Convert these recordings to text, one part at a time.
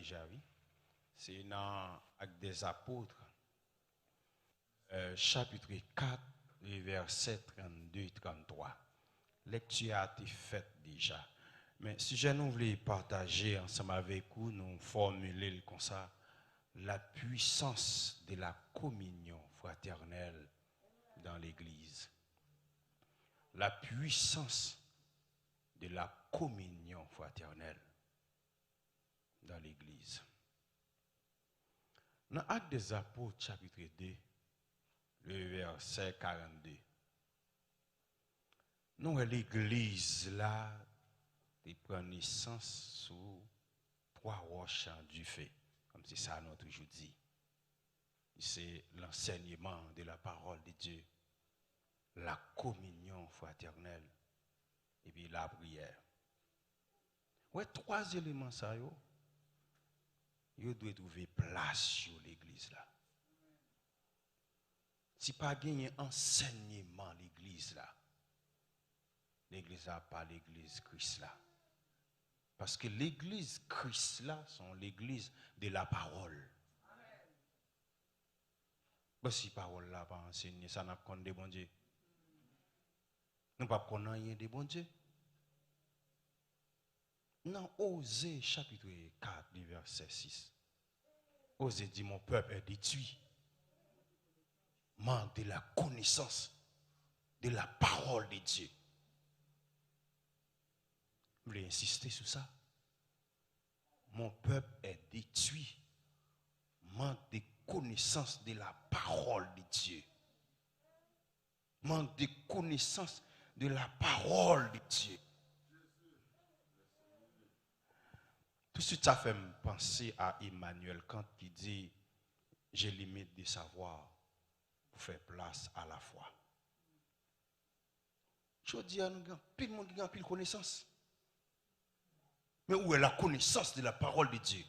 déjà, oui. C'est dans Actes des Apôtres, chapitre 4, les versets 32 et 33. Lecture a été faite déjà. Mais si je nous voulais partager ensemble avec vous, nous formuler comme ça, la puissance de la communion fraternelle dans l'Église. La puissance de la communion fraternelle dans l'Église. Dans Actes des Apôtres, chapitre 2, le verset 42, nous, l'Église, là, elle prend naissance sous 3 roches du feu. Comme c'est ça, notre toujours dit. C'est l'enseignement de la parole de Dieu, la communion fraternelle, et puis la prière. Ouais, 3 éléments, ça, yo doit trouver place sur l'église là. Si pas gagner enseignement l'église là, l'église n'a pas l'église Christ là. Parce que l'église Christ là, sont l'église de la parole. Ben, si parole là pas enseigner, ça n'a pas de bon Dieu. Nous pas connaître rien de bon Dieu. Dans Osée chapitre 4, verset 6. Osée dit, mon peuple est détruit. Manque de la connaissance de la parole de Dieu. Vous voulez insister sur ça? Mon peuple est détruit. Manque de connaissance de la parole de Dieu. Manque de connaissance de la parole de Dieu. Tout ce ça fait me penser à Emmanuel Kant qui dit j'ai limite de savoir pour faire place à la foi. Je dis à nous, pile monde qui a pile connaissance. Mais où est la connaissance de la parole de Dieu?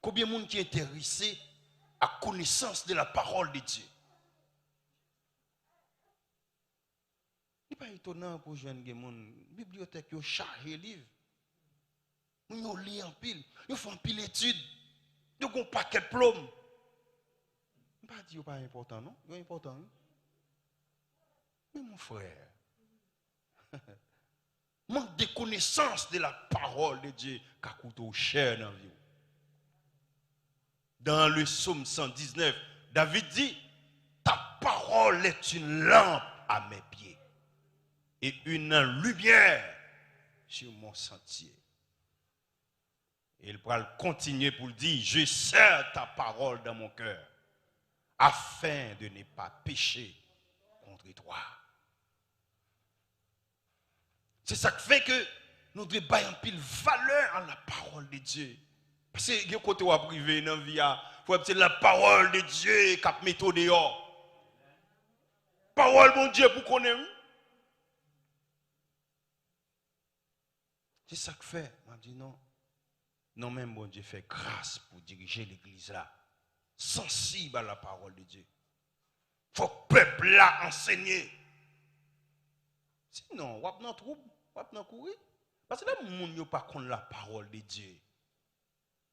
Combien de monde qui est intéressé à la connaissance de la parole de Dieu? Il n'est pas étonnant pour jeunes gens, bibliothèque, ils chargé de livres. Ils lisent en pile, ils font en pile études, ils ont un paquet de plomb. Je ne pas dire que ce n'est pas important, non? C'est important. Hein? Mais mon frère, manque de connaissance de la parole de Dieu qui a coûté cher dans la vie. Dans le psaume 119, David dit, ta parole est une lampe à mes pieds et une lumière sur mon sentier. Et il va continuer pour dire, je serre ta parole dans mon cœur afin de ne pas pécher contre toi. C'est ça qui fait que nous devons bailler un pile valeur à la parole de Dieu. Parce que le côté où on privé dans la vie, il faut que la parole de Dieu qui met au dehors. Parole de Dieu pour connaître. C'est ça que fait. Je dis non. Non, même bon Dieu fait grâce pour diriger l'église là. Sensible à la parole de Dieu. Il faut que le peuple là enseigne. Sinon, on va trouble, on va courir. Parce que là, le monde n'a pas contre la parole de Dieu.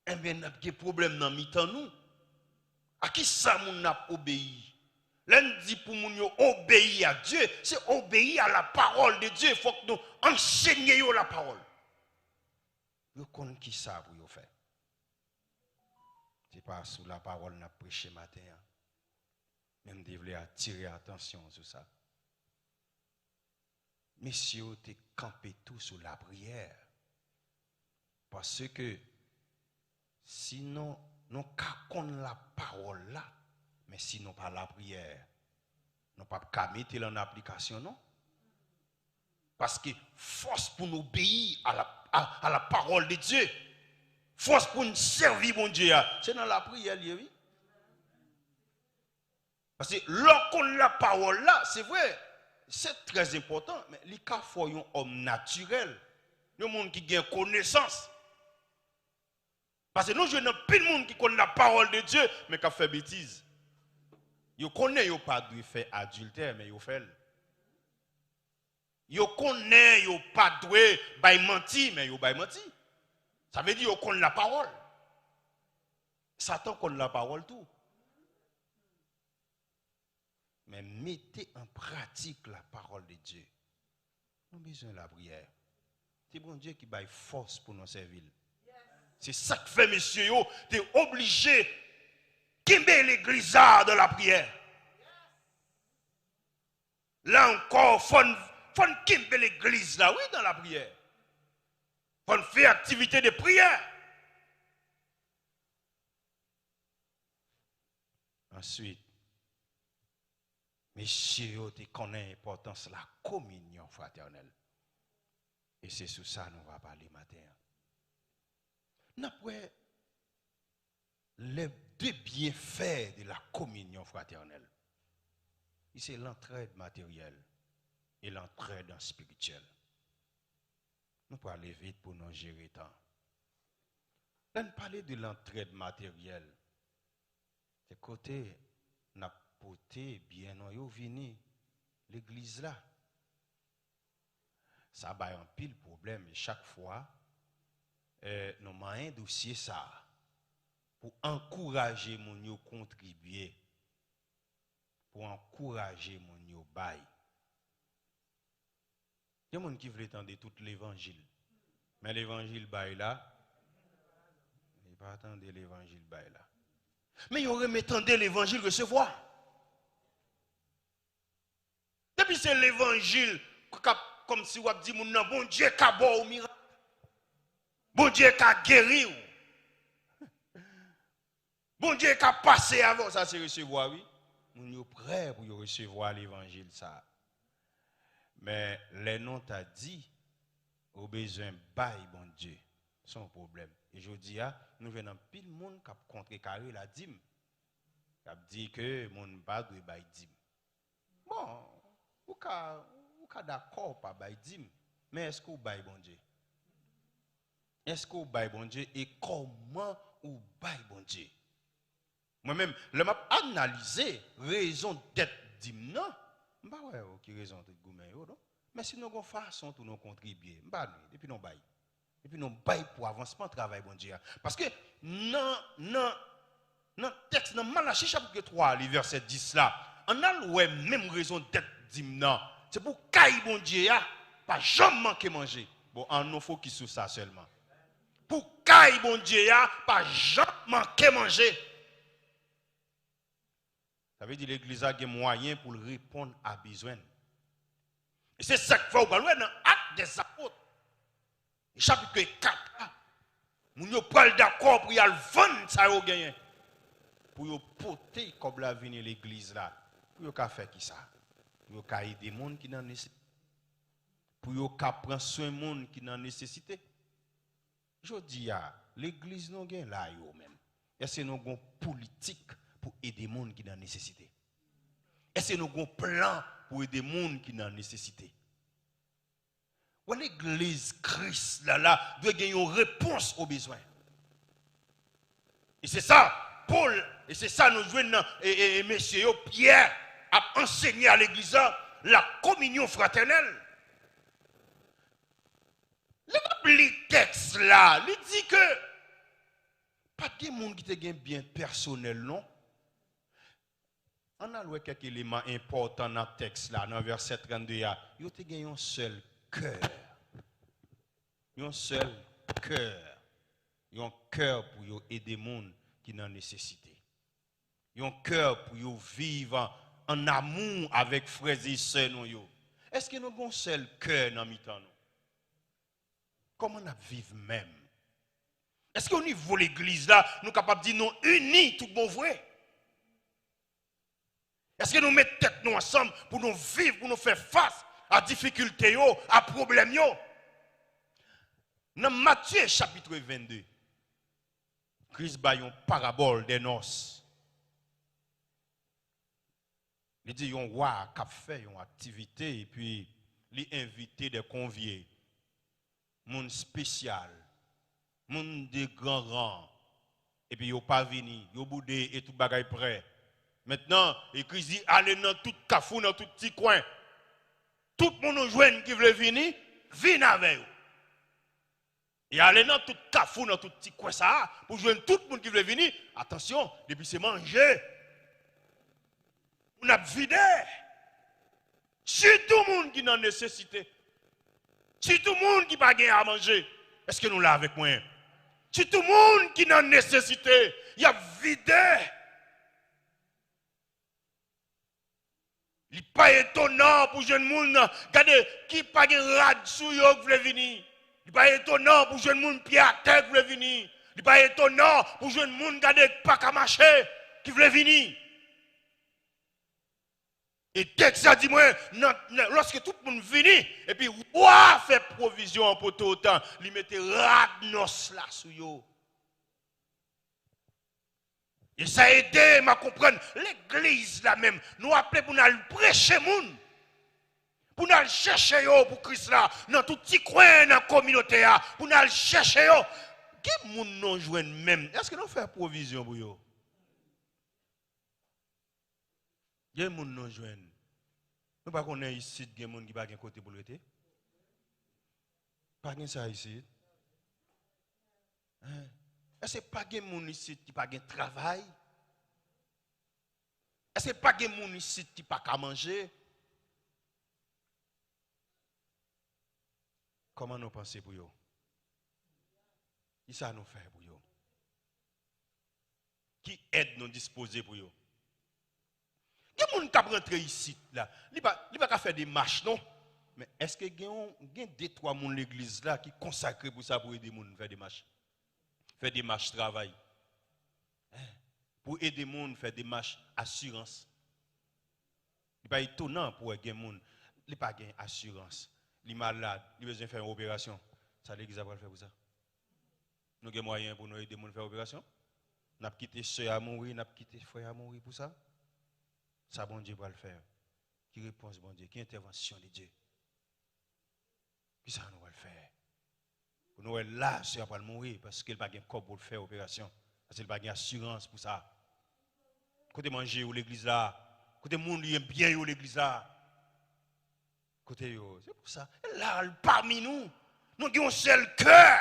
Eh bien, il y a des problèmes dans mi-temps nous. À qui ça, mon n'a obéi? L'un dit pour nous obéir à Dieu, c'est obéir à la parole de Dieu. Il faut que nous enseignions la parole. Vous connaissez qui ça pour vous faire? Ce n'est pas sous la parole qu'on a prêché matin. Même vous voulez attirer attention sur ça. Messieurs, vous campé tout sur la prière. Parce que sinon, nous ne la parole là, mais sinon pas la prière. Nous ne pouvons pas mettre en application, non? Parce que force pour nous obéir à la parole de Dieu, force pour nous servir mon Dieu, c'est dans la prière, oui. Parce que lorsqu'on a la parole là, c'est vrai, c'est très important, mais il faut un homme naturel, un monde qui a connaissance. Parce que nous, je n'ai pas de monde qui connaît la parole de Dieu, mais qui a fait bêtise. Ils connaissent, ils n'ont pas dû faire adultère, mais ils fait. Ils connaissent, ils n'ont pas dû mentir, mais ils ont menti. Ça veut dire qu'on la parole. Satan connaît la parole tout. Mais mettez en pratique la parole de Dieu. Nous avons besoin de la prière. C'est bon Dieu qui baille force pour nous servir. C'est ça que fait, monsieur, tu es obligé de quitter l'église de la prière. Là encore, il faut quitter l'église là, oui, dans la prière. Il faut faire activité de prière. Ensuite, messieurs, tu connais l'importance de la communion fraternelle. Et c'est sur ça que nous allons parler matin. Après, les deux bienfaits de la communion fraternelle, c'est l'entraide matérielle et l'entraide spirituelle. Nous pouvons aller vite pour nous gérer le temps. Là, nous parlons de l'entraide matérielle. C'est côté, nous avons porté bien, nous avons venu l'église là. Ça a un pile problème et chaque fois, nous avons un dossier ça pour encourager mon yo contribuer, pour encourager mon yo bail. Il y a des gens qui veulent entendre tout l'évangile, mais l'évangile bail là, il ne pas attendre l'évangile bail là. Mais il aurait m'attendre l'évangile recevoir. Depuis c'est l'évangile comme si on dit mon bon Dieu qui a bon au miracle. Bon Dieu qui a guéri. Bon Dieu qui a passé avant ça c'est recevoir oui. Nous sommes prêts pour recevoir l'évangile ça. Mais les noms t'a dit au besoin bail bon Dieu sans problème. Et je dis nous venons pile monde qui a contrecarré la dîme. Qui a dit que mon pas doit bail dîme. Bon, ou d'accord pas bail dîme, mais est-ce qu'on bail bon Dieu? Est-ce qu'on bail bon Dieu et comment ou bail bon Dieu? Moi-même, je m'a analysé raison d'être dîme non. Bah ouais, OK raison de goumen non. Mais si nous avons façon pour nous contribuer, bah depuis nous bail. Et puis nous bail pour avancement travail bon Dieu. Parce que non texte dans Malachie chapitre 3 le verset 10 là, on a ouais même raison d'être dîme non. C'est pour caille bon Dieu pas jamais manquer manger. Bon, on nous focus sur ça seulement. Pour caille bon Dieu pas jamais manquer manger. Ça veut dire l'église a des moyens pour répondre à besoin. Et c'est ça qu'il faut voir dans Actes des Apôtres. Chapitre 4. Nous ne pas d'accord pour y aller vendre ça au gagner. Pour y porter comme la venir l'église là. Pour y faire qui ça? Pour y aider des gens qui n'en nécessité. Pour y prendre soin des gens qui n'en nécessité. Je dis l'église nous gagne là yo même. Est-ce que nous avons politique pour aider les gens qui n'ont nécessité? Est-ce que nous avons un plan pour aider les gens qui n'ont nécessité? Ou l'église Christ là doit gagner une réponse aux besoins. Et c'est ça, Paul, et c'est ça nous jouons et messieurs Pierre a enseigné à l'église la communion fraternelle. Le texte là, il dit que pas de monde qui te gagne bien personnel non. On a loué quelques éléments importants dans le texte là, dans le verset 32 il te gagne un seul cœur. Un seul cœur. Un cœur pour aider les gens qui ont nécessité. Un cœur pour vivre en amour avec frères et sœurs. Est-ce que nous avons un seul cœur dans le temps? Comment on vivre même? Est-ce qu'au niveau de l'église là, nous sommes capables de dire nous unis tout bon vrai? Est-ce que nous mettons tête nous ensemble pour nous vivre, pour nous faire face à difficultés, à problèmes? Dans Matthieu chapitre 22, Christ a une parabole des noces. Il dit un roi qui a fait une activité et puis il a invité des conviés, monde spécial, monde de grands rangs, et puis ils n'ont pas venu, ils ont boudé et tout bagaille prêt. Maintenant, et Christ dit allez dans tout cafou, dans tout petit coin. Tout le monde joue qui veut venir, viens avec eux. Et aller dans tout cafou, dans tout petit coin ça, pour joindre tout le monde qui veut venir. Attention, depuis c'est manger. On a vidé. Si tout le monde qui n'a nécessité. Si tout le monde qui n'a pas à manger. Est-ce que nous l'avons avec moi? Si tout le monde qui n'a nécessité, il a vidé. Il n'est pas étonnant pour jeune monde, regardez, qui n'a pas de rad sous yo qui veut venir. Il n'est pas étonnant pour jeune monde pied à terre qui veut venir. Il n'est pas étonnant pour jeune monde, regardez, pas qu'à marcher qui veut venir. Et dès que ça dit moi, lorsque tout le monde vient, et puis ouah, fait provision pour tout autant, il mettait radnos là sous yo. Et ça a aidé à comprendre l'église là même. Nous appelons pour nous prêcher moun. Pour nous chercher yo pour Christ là, dans tout petit coin dans la communauté là, pour nous chercher yo. Qui moun non joine même? Est-ce que nous faisons provision pour yo? Gen moun non joine. Nous pas connaît ici gen moun qui pas gen côté pour l'été. Pas gen ça ici. Hein? Est-ce que pas gen moun ici qui pas gen travail? Est-ce que pas gen moun ici qui pas qu'à manger? Comment nous pensons pour yo? Qui ça nous fait pour yo? Qui aide nous disposer pour yo? Il y a des gens qui rentrent ici, là. Il ne va pas faire des marches, non? Mais est-ce que il y a deux, trois personnes de l'église là qui sont consacrés pour ça, pour aider les gens à faire des marches? Faire des marches travail. Pour aider les gens à faire des marches assurance. Il n'est pas étonnant pour aider les gens. Il n'a pas d'assurance. Il est malade, il a besoin de faire une opération. Ça, l'église va le faire pour ça. Nous avons des moyens pour nous aider les gens à faire une opération. Nous avons quitté soeur à mourir, nous avons quitté frère à mourir pour ça. Ça, bon Dieu va le faire. Qui réponse, bon Dieu? Qui intervention de Dieu? Qui ça nous va le faire? Pour nous, là, soeur va mourir parce qu'il n'a pas de corps pour faire l'opération. Parce qu'il n'a pas d'assurance pour ça. Côté manger ou l'église là. Côté monde qui aime bien ou l'église là. Côté yo, c'est pour ça. Là, parmi nous, nous avons un seul cœur.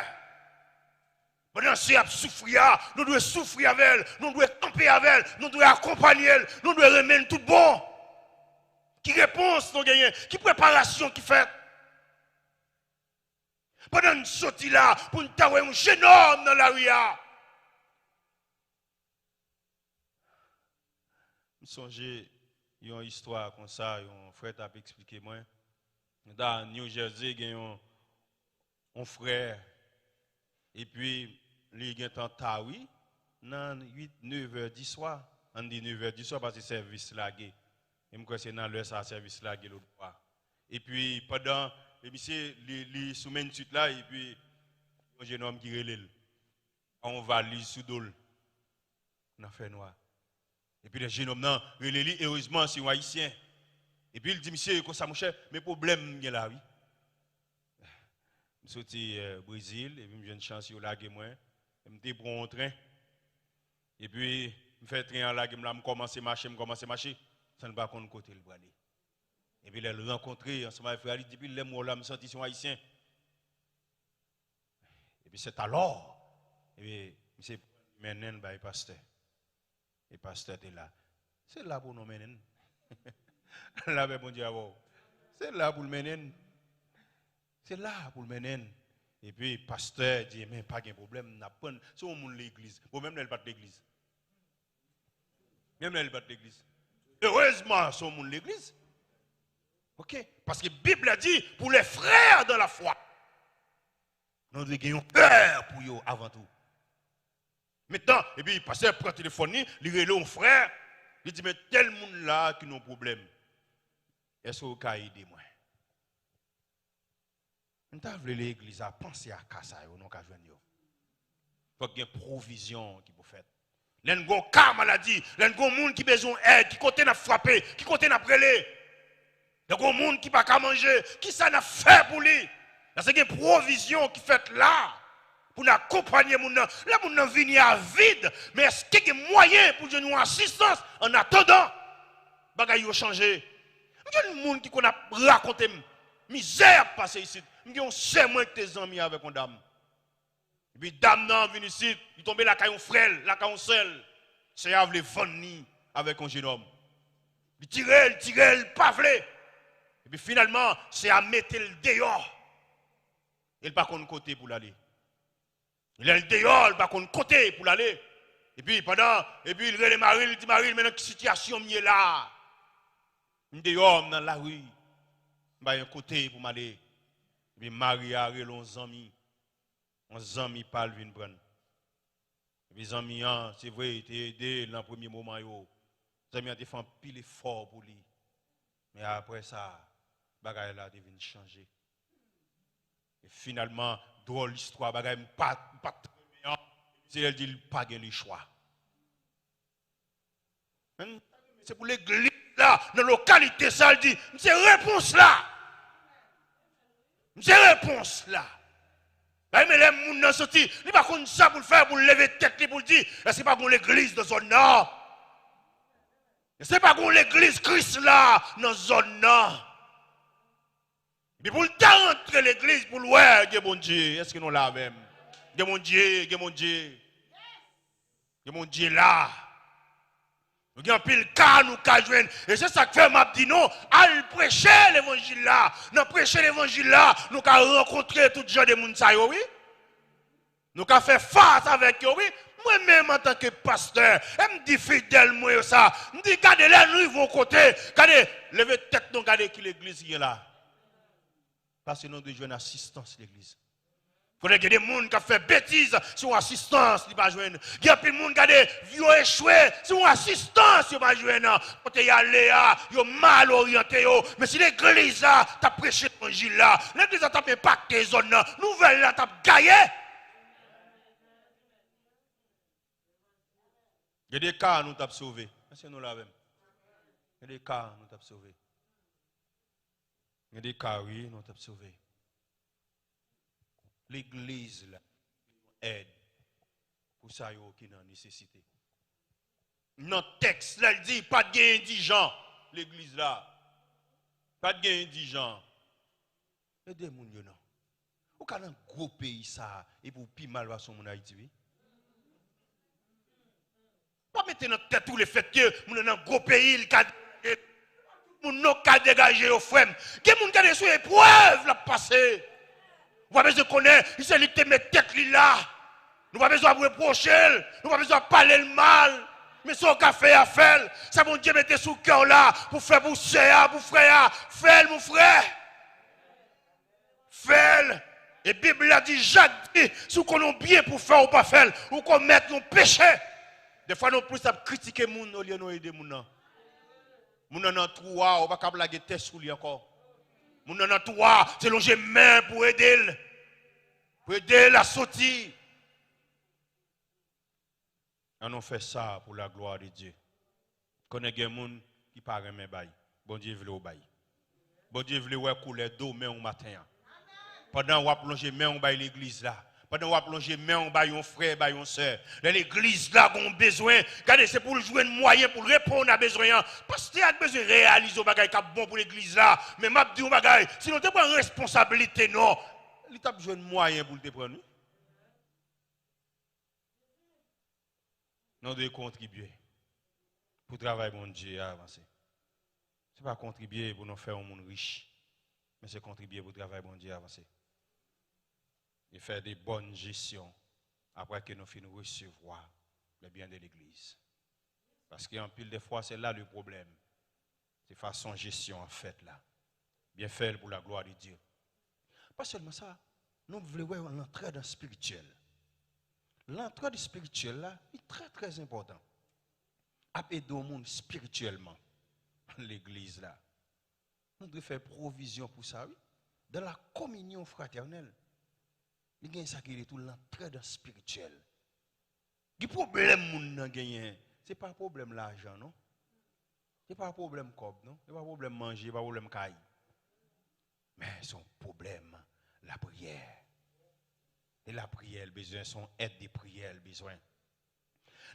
Pendant que nous souffrir, nous devons souffrir avec elle, nous devons camper avec elle, nous devons accompagner elle, nous devons remettre tout bon. Qui réponse nous gagnons, qui préparation qui fait. Pendant que nous sortons là, pour nous avoir un jeune homme dans la rue. Je songe à une histoire comme ça, un frère t'a expliqué moi. Dans New Jersey, il y a un frère, et puis il y a un taoui, dans 8-9 heures du soir. On dit 9 heures du soir parce que c'est service lagué. Et je crois que c'est dans l'heure ça service lagué l'autre fois. Et puis pendant, et monsieur, il soumet une suite là, et puis un jeune homme qui relève. On va lui sous dol. On a fait noir. Et puis le jeune homme, non, relève, heureusement, c'est un haïtien. Et puis il dit, monsieur, comme ça, mon cher, mes problèmes, il y a là, oui. Je suis sorti au Brésil, et puis j'ai une chance de laguer moi. Je me prends un train. Et puis, je fais un train en laguer, je commence à marcher. Ça ne va pas côté le bras. Et puis, il a rencontré ensemble avec frère, il dit, puis les mots là, je me sens ici haïtien. Et puis, c'est alors, et puis, monsieur, menen, bah, le pasteur. Et le pasteur est là. C'est là pour nous menen. Là, bon Dieu, c'est là pour le menen. C'est là pour le menen. Et puis, le pasteur dit, mais pas de problème, c'est au monde l'église. Bon, même elle bat l'église. Même elle bat l'église. Heureusement, c'est au monde l'église. Ok? Parce que la Bible a dit, pour les frères de la foi, nous devons peur pour eux avant tout. Maintenant, et puis, le pasteur prend le téléphone, il relève un frère, il dit, mais tel monde là qui a un problème. Est-ce que vous pouvez aider moi? Nous avons l'église à penser à ça, non qu'à joindre. Il faut qu'il y ait une provision qui peut faire. Il y a un cas maladie, il y a un monde qui a besoin d'aide, qui côté n'a frappé, qui côté n'a brûlé. Il y a un monde qui n'a pas manger, qui ça n'a fait pour lui. C'est une provision qui fait là pour accompagner les gens. Les gens viennent à vide, mais est-ce qu'il y a un moyen pour nous assistance en attendant que les choses ont changé? Il y a des gens qui ont raconté misère passée ici. Il y a un seul moins que tes amis avec une dame. puis dame nan venu ici, il tombé la caillon frêle, la caillon seul. C'est à vle vendre avec un jeune homme. Il tire, pas vle. Et puis finalement, c'est à mettre le dehors. Il pas qu'on côté pour l'aller. Il est le dehors, il pas qu'on côté pour l'aller. Et puis il relève Marie, il dit Marie, maintenant quelle situation m'y est là. Il dehors dans la rue. Il a un côté pour m'aller. Et puis Marie a relé un ami. Un ami parle vient prendre. Et puis ami c'est vrai, il t'a aidé dans le premier moment yo. Ami a fait un pile effort pour lui. Mais après ça, bagaille là devient changer. Et finalement, drôle l'histoire, bagaille pas très bien. C'est elle dit pas gain le choix. C'est pour l'église là, dans la localité ça elle dit, c'est réponse là. C'est réponse là. Mais les gens n'ont sorti, ils ne pas comme ça pour le faire, pour lever tête, pour dire, c'est pas pour l'église de zone nord. C'est pas pour l'église Christ là, dans zone nord. Mais pour le temps rentrer l'église, pour le ouais, bon Dieu, est-ce que nous là même? Mon Dieu, mon Dieu. Mon Dieu là. Nous avons pile cas, nous avons joué. Et c'est ça que fait m'a dit non, à prêcher l'évangile là. Nous prêcher l'évangile là, nous avons rencontré tout genre de monde ça oui. Nous avons fait face avec eux oui. Moi-même en tant que pasteur, je me dis fidèle moi ça. Je me dis regardez là nous vont côté, regardez levez tête nous regardez qui l'église est là. Parce que nous devons jouer une assistance l'église. Il y a des gens qui ont fait bêtises sur assistance, ils ne pas joindre. Il y a des gens qui ont échoué sur assistance, ils ne pas joindre. Quand il y a Léa, ils ont mal orienté. Mais si l'église a prêché l'évangile là, l'église a impacté les zones, nouvelle là, a gagné. Il y a des cas nous t'avons sauvé. Est-ce que nous l'avons? Il y a des cas nous t'avons sauvé. Il y a des cas, oui, nous t'avons sauvé. L'église là aide pour ça qui est en nécessité. Notre texte là il dit pas de gain indigent l'église là. Pas de gain indigent. Aidez moun yo non. Ou ka dans gros pays ça et pour pi malfaçon mon Haïti oui. Pas mettre dans tête tous les faits que moun dans gros pays il ka moun non ka dégager au frère. Gen moun ka sur épreuve la passer. Nous n'avons pas besoin de connaître, il s'est dit mettre tête là. Nous n'avons pas besoin de reprocher, nous n'avons pas besoin de parler le mal. Mais ce qu'on fait à faire, ça mon Dieu mette sous le cœur là, pour faire pour frère, fais mon frère. Fais. Et la Bible a dit, Jacques dit, si qu'on a bien pour faire ou pas faire, ou qu'on mette nos péchés. Des fois, nous plus à critiquer les gens au lieu de aider les gens. Les gens dans trou, on va pas blaguer tête sous lui encore. Moun nan toi, c'est longer main pour aider. Pour aider la sortie. On fait ça pour la gloire de Dieu. Connaît des gens qui parlent de bail. Bon Dieu veut au bail. Bon Dieu veut ouais couler d'eau main au matin. Pendant on va plonger main au bail l'église là. Pendant on va plonger main au bail un frère, bail une sœur. L'église là qu'on besoin, regardez c'est pour jouer un moyen pour répondre à besoin. Parce que tu as besoin de réaliser un bagage qui est bon pour l'église là. Mais m'a dit un bagage, sinon tu pas une responsabilité non. Il t'a besoin de moyen pour te prendre. Nous devons contribuer pour travailler mon Dieu à avancer. Ce n'est pas contribuer pour nous faire un monde riche, mais c'est contribuer pour travailler mon Dieu à avancer. Et faire des bonnes gestions après que nous finissons recevoir le bien de l'Église. Parce qu'en pile de fois, c'est là le problème. C'est façon gestion en fait là. Bien faire pour la gloire de Dieu. Pas seulement ça, nous voulons voir l'entraide spirituelle. L'entraide spirituelle là est très très important. Aider le monde spirituellement. L'Église là. Nous devons faire provision pour ça, oui. Dans la communion fraternelle. Il y a ça qui est tout l'entraide spirituelle. Le problème moun gagné, c'est pas un problème l'argent non. C'est pas un problème cob non, c'est pas un problème manger, pas un problème caille. Mais son problème la prière. Et la prière besoin son aide de prière besoin.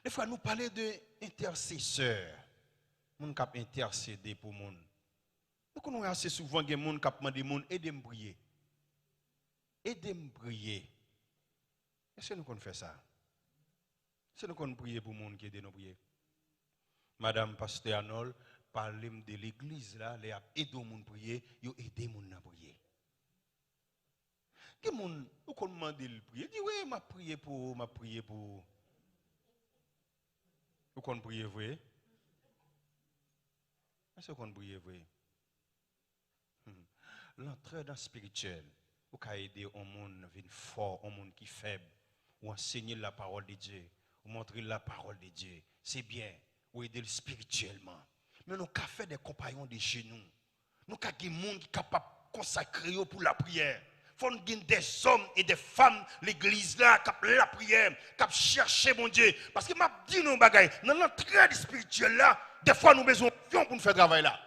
Des fois nous parler de intercesseur. Moun k'ap intercéder pour moun. Nous connaissons assez souvent des moun k'ap demander moun aider me prier. Aidez-moi à prier. Est-ce que nous connaissons faire ça? Est-ce que nous connaissons prier pour le monde qui aide nous prier? Madame Pasteur Arnold, parlez de l'église là, les aider les gens à prier, ils aident les gens à prier. Qui moun ou qu'on demande de prier, dit oui, m'a prié pour. Ou qu'on prie vrai? Est-ce qu'on prie vrai? L'entraide spirituelle, ou qu'a aider un monde vin fort, un monde qui est faible, ou enseigner la parole de Dieu, ou montrer la parole de Dieu, c'est bien, ou aider spirituellement. Mais nous avons fait des compagnons de chez nous. Nous avons des gens qui sont capables de consacrer pour la prière. Il faut qu'il y ait des hommes et des femmes, l'église là, qui ont la prière, qui ont cherché mon Dieu. Parce que je dis nous bagaille, dans l'entraide spirituelle là, des fois nous avons besoin de pour nous faire travail là.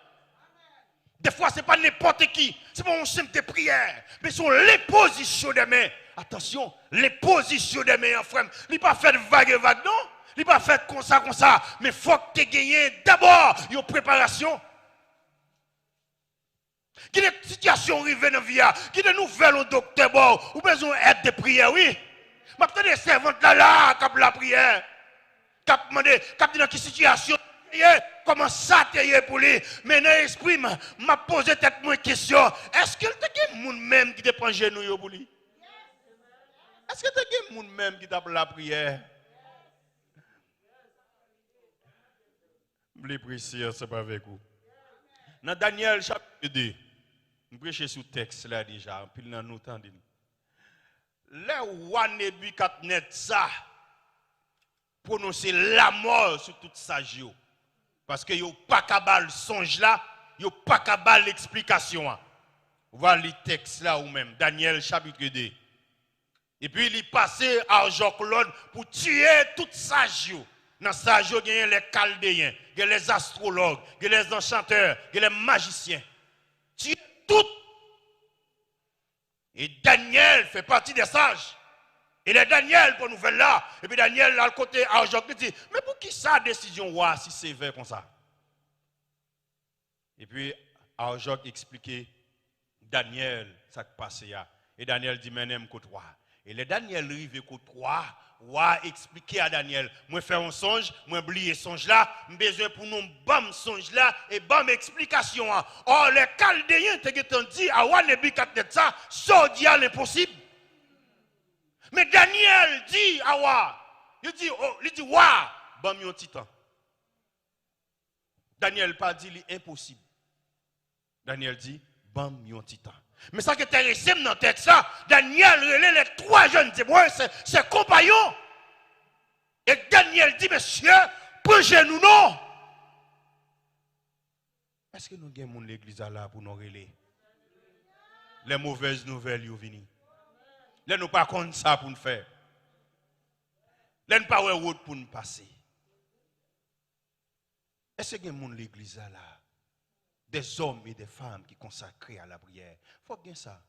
Des fois, ce n'est pas n'importe qui, c'est pas un simple prière, mais ce sont les positions des mains. Attention, les positions des mains, frère. Il n'est pas fait de vague, non? Il n'est pas fait comme ça. Mais il faut que tu aies gagné d'abord une préparation. Qui des situations arrivées dans la vie, qui des nouvelles au docteur, ou besoin d'aide de prière, oui. Je vais des servantes là, qui ont la prière, qui ont demandé, qui ont dit dans quelle situation, comment ça t'es pour lui. Mais dans l'esprit, m'a posé peut-être une question. Est-ce que tu as des gens même qui te prend genou pour lui? Est-ce que tu as des gens même qui t'a la prière? Les prières, c'est pas avec vous. Dans Daniel chapitre 2, je prêche sur le texte là déjà, puis nous entendons. Là où Nebuchadnezzar prononcer la mort sur toute sa géo. Parce que yo pas cabal songe là, yo pas cabal l'explication. Voilà le texte là ou même Daniel chapitre 2. Et puis il est passé à Argent-Claude pour tuer toute sa géo. Dans sa géo, il y a les chaldéens, il y a les astrologues, il y a les enchanteurs, il y a les magiciens. Tuer tout. Et Daniel fait partie des sages. Il est Daniel pour nous faire là. Et puis Daniel, à côté Argent, il dit, mais pour qui ça décision ouais, si c'est vrai comme ça? Et puis Argent expliquait Daniel, ça qui passe là. Et Daniel dit, mais n'aime que toi. Et le Daniel arrive que toi, ouais, expliquer à Daniel, moi faire un songe, moi oublier songe là, besoin pour nous bam songe là et bam explication. Or les Chaldéens te dit à wa Nebuchadnezzar, ça dit à l'impossible. Mais Daniel dit à wa, il dit wa, bam yon titan. Daniel pas dit l'impossible. Daniel dit bam yon titan. Mais ça qui est intéressant dans le texte ça, Daniel relève les trois jeunes témoins, ses compagnons. Et Daniel dit, monsieur, prêchez nous non. Est-ce que nous avons l'église là pour nous relayer? Les mauvaises nouvelles sont venues. Nous ne pas contre ça pour nous faire. Nous ne pas route pour nous passer. Est-ce que nous avons l'église là? Des hommes et des femmes qui consacrent à la prière. Il faut qu'il y ait ça.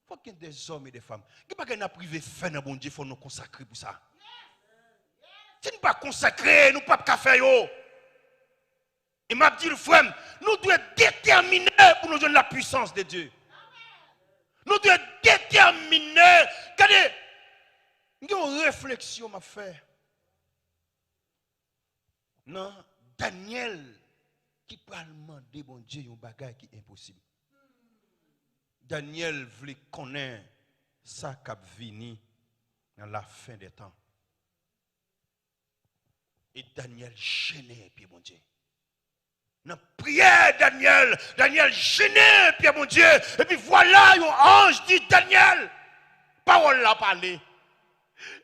Il faut qu'il y ait des hommes et des femmes. Il ne faut pas privé faire dans bon Dieu, il faut nous consacrer pour ça. Si nous ne pas consacrer, nous ne pouvons pas faire. Et m'a dit le frère, nous devons être déterminés pour nous donner la puissance de Dieu. Nous devons être déterminés. Regardez, il y a une réflexion à faire. Non, Daniel, qui parle demander bon Dieu un bagage qui est impossible. Daniel voulait connaître ça qui va venir dans la fin des temps. Et Daniel gênait puis mon Dieu. Dans la prière Daniel gênait puis mon Dieu. Et puis voilà, un ange dit Daniel, parole la parler.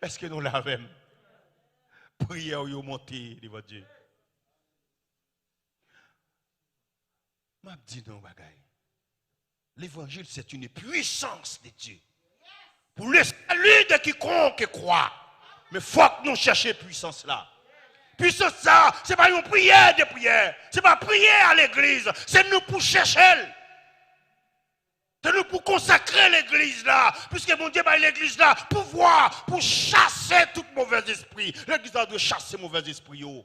Est-ce que nous l'avons? Prière ou monter devant Dieu. Je dis non, bagaille. L'évangile, c'est une puissance de Dieu. Pour le salut de quiconque croit. Mais il faut que nous cherchions puissance là. Puissance ça, ce n'est pas une prière de prière. Ce n'est pas prière à l'église. C'est nous pour chercher. C'est nous pour consacrer l'église là. Puisque mon Dieu, l'église là, pour voir, pour chasser tout mauvais esprit. L'église doit chasser mauvais esprit.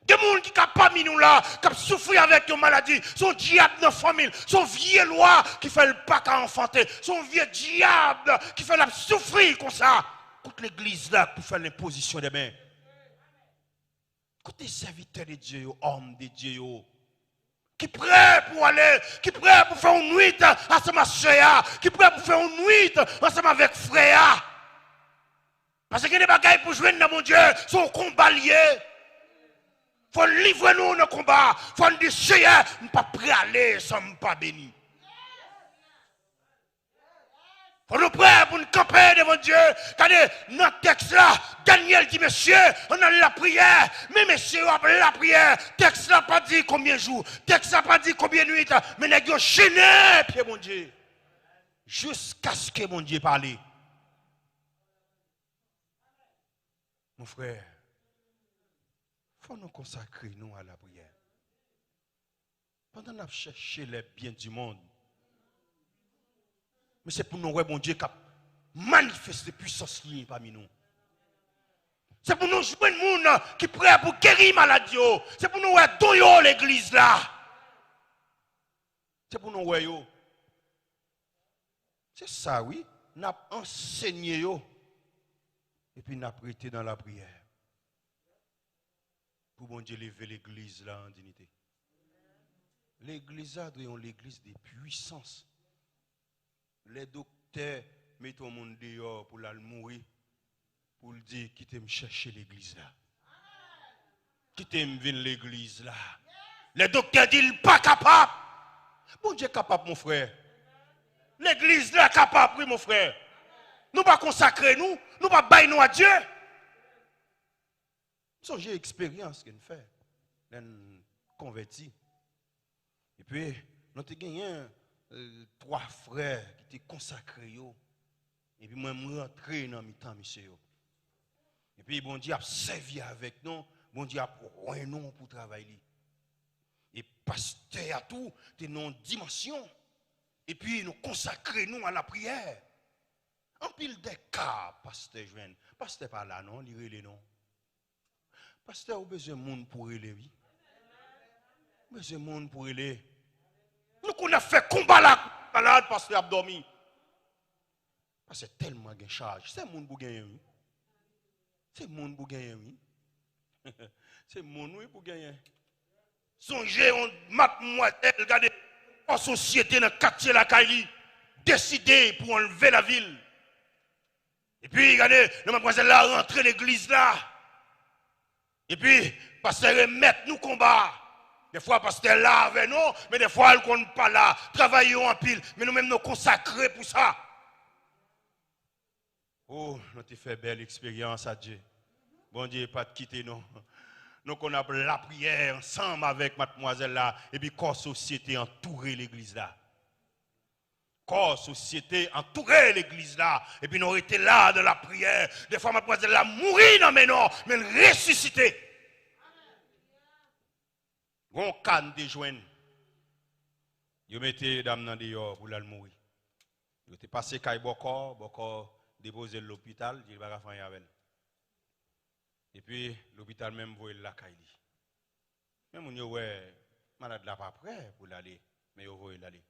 Des gens qui sont parmi nous là, qui souffrent avec une maladie, son diable dans la famille, son vieux loi qui fait le pas qu'à enfanter, son vieux diable qui fait la souffrir comme ça. Écoute l'église là pour faire l'imposition des mains. Écoutez serviteurs de Dieu, hommes de Dieu, qui prêt pour aller, qui prêt pour faire une nuit ensemble avec soeur, qui prêt pour faire une nuit ensemble avec frère. Parce que les bagailles pour jouer dans mon Dieu sont combat liés. Il faut livrer nous dans le combat. Il faut nous dire, Seigneur, nous ne pas prêt à aller sans ne pas béni. Il faut nous prêts pour nous camper devant Dieu. Regardez, dans le texte là, Daniel dit, monsieur, on a la prière. Mais monsieur, on a la prière. Le texte là pas dit combien de jours. Le texte là pas dit combien de nuits. Mais nous avons chaîné, pied mon Dieu. Jusqu'à ce que mon Dieu parle. Mon frère. Il faut nous consacrer nous à la prière. Pendant que nous cherchons les biens du monde, mais c'est pour nous, mon Dieu, qui manifeste puissance parmi nous. C'est pour nous jouer le monde qui est prêt pour guérir maladie. C'est pour nous donner l'église là. C'est pour nous yo. C'est ça, oui. Nous avons enseigné yo. Et puis nous avons prêté dans la prière. Pour bon Dieu lever l'église là en dignité. L'église là doit être l'église des puissances. Les docteurs mettent au monde dehors pour la mourir. Pour le dire, quittez me chercher l'église là. Quittez me venir l'église là. Les docteurs disent, pas capable. Bon Dieu est capable, mon frère. L'église là est capable, oui, mon frère. Nous pas consacrer nous, nous pas bailler nous à Dieu. J'ai expérience qu'on fait, on converti. Et puis, nous avons gagné 3 frères qui étaient consacrés. Et puis, moi, je suis rentré dans le temps, monsieur. Et puis, bon Dieu a servi avec nous, bon Dieu a pris un nom pour travailler. Et pasteur à tout, c'est une dimension. Et puis, nous consacrons nous à la prière. En pile des cas, pasteur Joël. Pasteur pas là, non, lire les noms. Pasteur, vous avez besoin de monde pour élever, oui. Besoin de monde pour élever. Nous qu'on a fait combat là, malade, pasteur a dormi. Parce que tellement de charge. C'est monde pour gagner, oui. C'est monde pour gagner, oui. C'est monde, oui, pour gagner. Songez, on m'a regardez, en société dans le quartier la Kaili, décider pour enlever la ville. Et puis, regardez, le mademoiselle là rentré l'église là. Et puis, pasteur remet nous combat. Des fois, pasteur là avec nous, mais des fois, elle ne compte pas là. Travaillons en pile, mais nous-mêmes nous consacrés pour ça. Oh, nous avons fait belle expérience à Dieu. Bon Dieu, pas de quitter nous. Nous qu'on a la prière ensemble avec mademoiselle là, et puis corps société entouré l'église là. Corps société entouré l'église là, et puis nous étions là dans la prière. Des fois, mademoiselle là mourit dans mes noms, mais elle ressuscité. On canne de joindre. Vous mettez dame dans dehors pour la mourir. Vous êtes passé Kaye Bokor déposé l'hôpital, il va faire avec. Et puis l'hôpital même voit la Kaye. Même on ouais malade là pas prêt pour l'aller, mais il voit l'aller.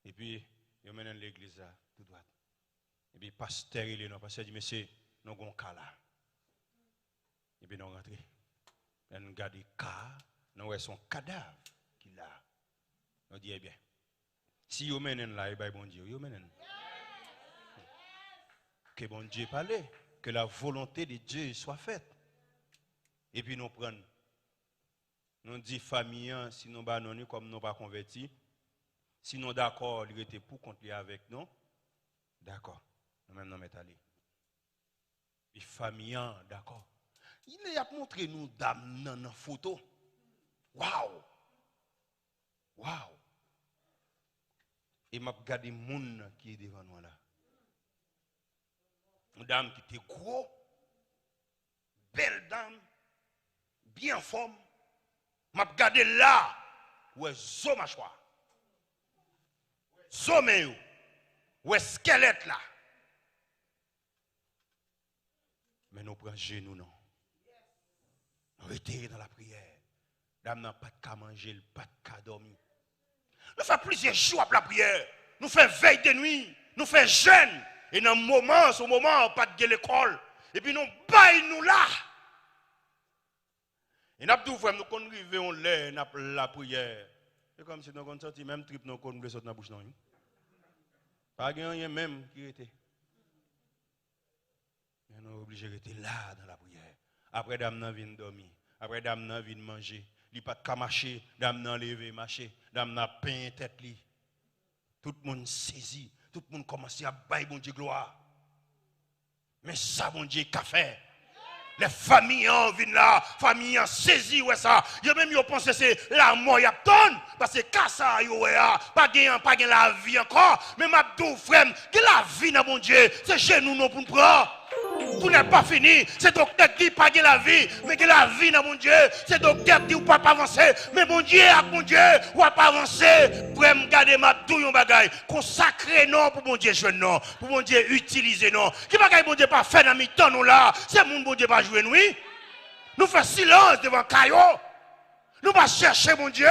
Et puis il mène l'église là tout droit. Et puis pasteur il est non, pasteur dit monsieur, nous avons un cas là. Et puis nous rentrons. Et nous regardons le cas. Nous avons son cadavre qu'il a. Nous disons, eh bien, si vous menez là, il bon Dieu, vous menez. Que bon Dieu parle, que la volonté de Dieu soit faite. Et puis nous prenons, nous disons, famille, si nous ne comme nous pas convertis, si nous d'accord, il était pour continuer avec nous, d'accord, nous-mêmes nous mettons allés. Et famille, d'accord. Il a montré nous dame dans la photo. Waouh! Waouh! Et m'a regardé le monde qui est devant nous là. Une dame qui était gros, belle dame, bien en forme. M'a regardé là, où est zo mâchoire. Zo méo. Où est squelette là. Mais nous prenons genou non. rester dans la prière. Dame n'a pas de cas manger, pas de cas dormir. Nous faisons plusieurs jours après la prière. Nous faisons veille de nuit. Nous faisons jeûne. Et dans ce moment, pas de l'école. Et puis nous baillons nous là. Et nous avons nous arrivons là, nous la prière. C'est comme si nous avons sorti même trip nous avons sorti dans la bouche. Pas rien même qui était. Mais nous sommes obligés de rester là dans la prière. Après, dame vient dormir. Après, dame vient manger. Il n'y a pas de marcher. Dame lever, marcher. Dame peint tête. Tout le monde saisit. Tout le monde commence à bailler bon Dieu gloire. Mais ça, bon Dieu, qu'a fait? Les familles viennent là, familles ont saisi ouais ça. Yo même yo pense c'est la mort y a tonne parce que ça yo pas gain la vie encore, mais m'a dou frère, que la vie dans bon Dieu, c'est chez nous non pour prendre. Tout n'est pas fini, c'est docteur qui pas la vie, mais que la vie dans mon Dieu, c'est docteur qui ou pas avancer, mais mon Dieu à mon Dieu, ou pas avancer, pour me garder ma douille bagaille, consacrer non pour mon Dieu jeune non, pour mon Dieu utiliser non. Qui bagaille mon Dieu pas faire dans mi-temps nous là, c'est mon Dieu pas jouer nous. Nous faisons silence devant Caillot. Nous pas chercher mon Dieu.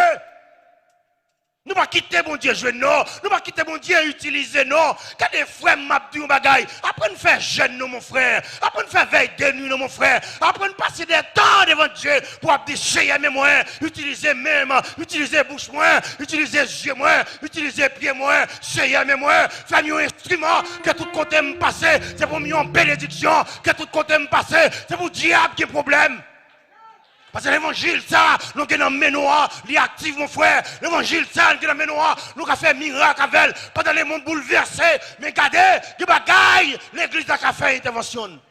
Nous ne pas quitter mon Dieu jouer non. Nous ne pas quitter mon Dieu utiliser non. Quand des frères m'abdou bagaille, après nous faire jeûne non mon frère. Après nous faire veille de nuit non mon frère. Après nous passer des temps devant Dieu pour déchirer mes moyens, utiliser même, utiliser bouche moins, utiliser yeux moins, utiliser pied moins, chier mes moyens, faire un instrument que tout côté me passer, c'est pour une bénédiction, que tout côté me passer, c'est pour diable qui est problème. Parce que l'évangile, ça, nous avons dans Ménoa, il est actif, mon frère. L'évangile, ça, nous avons dans Ménoa, nous avons fait miracle avec elle. Pendant les mondes bouleversés, mais regardez, qui bagaille, l'église a fait intervention.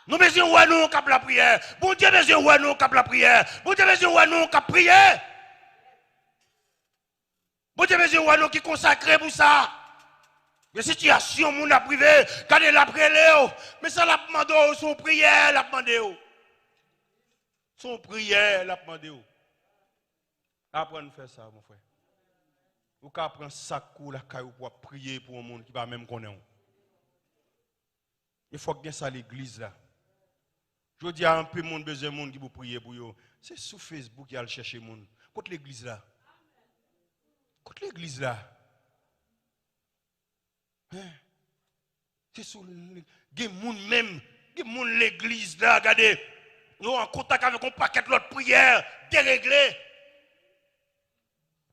Nous besoin de nous cap la prière. Bon Dieu besoin de nous cap la prière. Bon Dieu besoin de nous cap prier. Bon Dieu besoin de nous qui consacré pour ça. Les situations, mon a privé, regardez la prière, mais ça l'a demandé, son prière l'a demandé. Son prière l'a demandé. Apprendre à faire ça, mon frère. Vous pouvez prendre ça pour prier pour un monde qui va même connaître. Il faut que ça l'église là. Je dis à un peu de monde besoin de monde qui vous prier pour eux. C'est sur Facebook qu'il a chercher monde. Contre l'église là. Contre l'église là. Hein? C'est sur les monde même, les monde l'église là, regardez. Nous en contact avec un paquet de l'autre prière déréglé.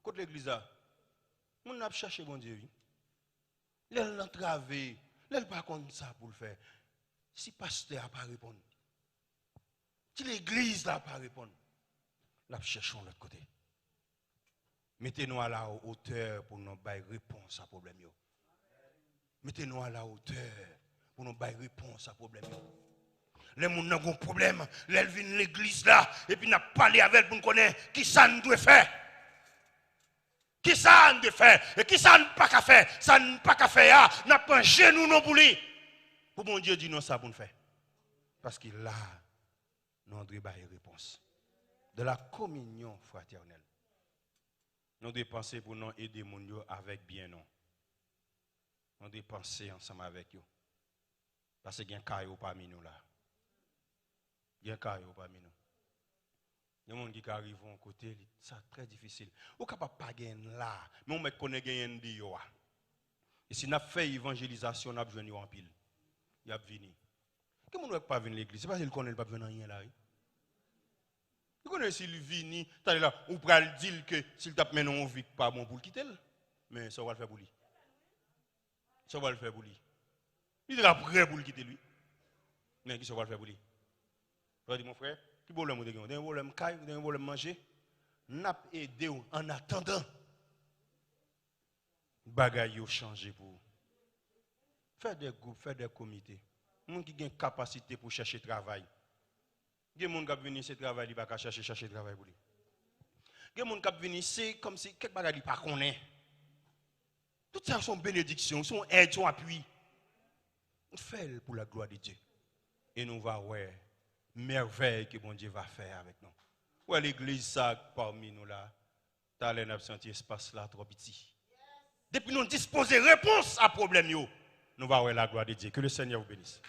Contre l'église là. On a cherché mon Dieu. L'elle l'a entravé, l'elle pas comme ça pour le faire. Si pasteur n'a pas répondu. Si l'église n'a pas répondu. Là cherchons de l'autre côté. Mettez-nous à la hauteur pour nous donner réponse à problème. Mettez-nous à la hauteur pour nous donner réponse à problème. Les gens ont un problème, ils viennent l'église là, et puis nous parlé avec elle pour nous connaître qui ça nous doit faire. Qui ça nous doit faire, et qui ça nous pas qu'à faire. Ça nous pas qu'à faire, nous pas un genou non pour lui. Pour mon Dieu dit non ça pour nous faire. Parce que là, nous devons donner réponse. De la communion fraternelle. Nous devons penser pour nous aider mon Dieu avec bien non. Nous devons penser ensemble avec eux. Parce qu'il y a un caillou parmi nous là. Il y a un caillou parmi nous. Il y a des gens qui arrivent à un côté, c'est très difficile. Ou capable pas gagner là, mais on me connaît gagner de yo. Et si nous fait évangélisation, nous avons besoin en pile. Il a venu. Comment on ne pas venir à l'église? C'est parce qu'il connaît pas besoin rien là. Vous connaissez s'il vient, t'as là, on peut le dire que s'il tape maintenant on vit pas bon pour le quitter. Mais ça va le faire pour lui. Ça va le faire pour lui. Il sera prêt pour le quitter lui. Mais qui ça va le faire pour lui? Je dis mon frère, qui problème vous avez? Vous avez un problème caille, vous avez un problème manger? N'a aidé en attendant. Bagaille yo changer pour vous. Faites des groupes, faites des comités. Les gens qui ont une capacité pour chercher travail. Il y a des gens qui viennent ici travailler, ils ne pas chercher travail pour lui. Il y a des gens qui viennent ici comme si quelque chose ne pas connaît. Tout ça sont bénédictions, sont aides, sont appuis. On fait pour la gloire de Dieu. Et nous allons voir merveille que bon Dieu va faire avec nous. Ouais, l'église ça parmi nous là, t'as l'air d'absenter espace là trop petit. Depuis nous disposer réponse à problème yo, nous allons voir la gloire de Dieu. Que le Seigneur vous bénisse.